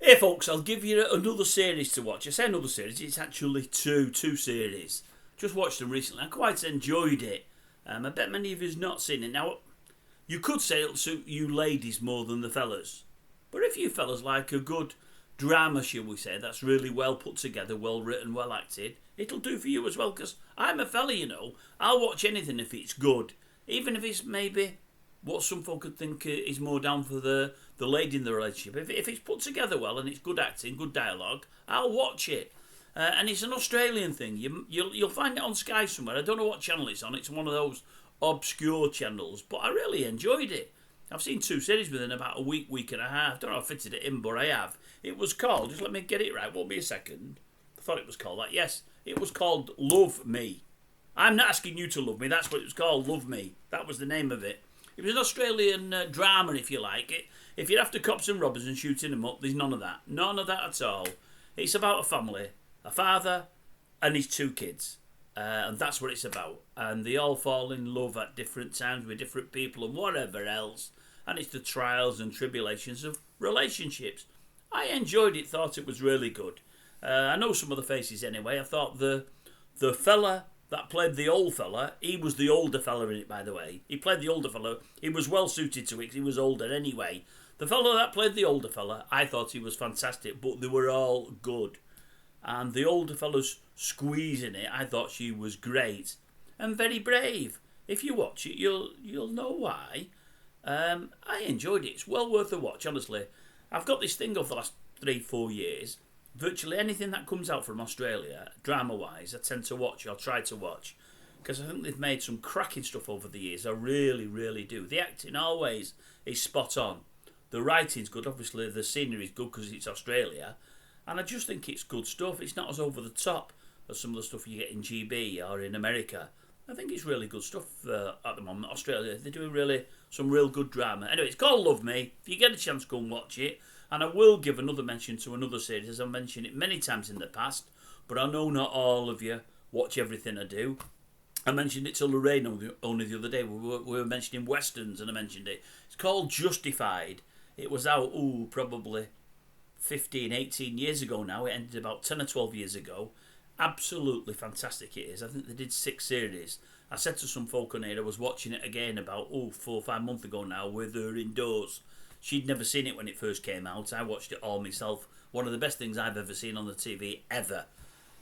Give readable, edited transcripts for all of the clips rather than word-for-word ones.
Hey folks, I'll give you another series to watch. I say another series, it's actually two series. Just watched them recently, I quite enjoyed it. I bet many of you's not seen it. Now, you could say it'll suit you ladies more than the fellas. But if you fellas like a good drama, shall we say, that's really well put together, well written, well acted, it'll do for you as well, because I'm a fella, you know. I'll watch anything if it's good. Even if it's maybe what some folk could think is more down for the lady in the relationship. If it's put together well and it's good acting, good dialogue, I'll watch it. And it's an Australian thing. You'll find it on Sky somewhere. I don't know what channel it's on. It's one of those obscure channels. But I really enjoyed it. I've seen two series within about a week and a half. Don't know if I fitted it in, but I have. It was called, just let me get it right, won't be a second. I thought it was called that. Yes, it was called Love Me. I'm not asking you to love me. That's what it was called, Love Me. That was the name of it. It was an Australian drama, if you like it. If you're after cops and robbers and shooting them up, there's none of that. None of that at all. It's about a family, a father and his two kids. And that's what it's about. And they all fall in love at different times with different people and whatever else. And it's the trials and tribulations of relationships. I enjoyed it, thought it was really good. I know some of the faces anyway. I thought the fella that played the old fella, he was the older fella in it, by the way. He played the older fella. He was well suited to it because he was older anyway. The fella that played the older fella, I thought he was fantastic, but they were all good. And the older fella's squeeze in it, I thought she was great and very brave. If you watch it, you'll know why. I enjoyed it. It's well worth a watch, honestly. I've got this thing over the last 3-4 years. Virtually anything that comes out from Australia, drama-wise, I tend to watch, or try to watch, because I think they've made some cracking stuff over the years. I really, really do. The acting always is spot on. The writing's good. Obviously, the scenery's good because it's Australia. And I just think it's good stuff. It's not as over the top as some of the stuff you get in GB or in America. I think it's really good stuff at the moment. Australia, they're doing really some real good drama. Anyway, it's called Love Me. If you get a chance, go and watch it. And I will give another mention to another series, as I've mentioned it many times in the past. But I know not all of you watch everything I do. I mentioned it to Lorraine only the other day. We were mentioning westerns, and I mentioned it. It's called Justified. It was out, probably 15, 18 years ago now. It ended about 10 or 12 years ago. Absolutely fantastic it is. I think they did 6 series. I said to some folk on here, I was watching it again about 4 or 5 months ago now with her indoors. She'd never seen it when it first came out. I watched it all myself. One of the best things I've ever seen on the TV, ever.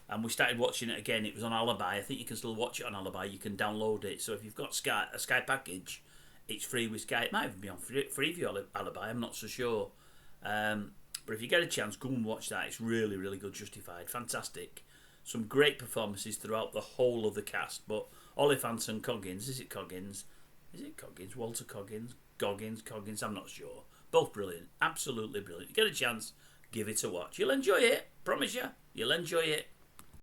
And we started watching it again. It was on Alibi. I think you can still watch it on Alibi. You can download it. So if you've got a Sky package, it's free with Sky. It might even be on free for your Alibi. I'm not so sure. But if you get a chance, go and watch that. It's really, really good. Justified. Fantastic. Some great performances throughout the whole of the cast. But Oliphant and Coggins. Is it Coggins? Walter Coggins? Coggins? I'm not sure. Both brilliant. Absolutely brilliant. You get a chance, give it a watch. You'll enjoy it. Promise you. You'll enjoy it.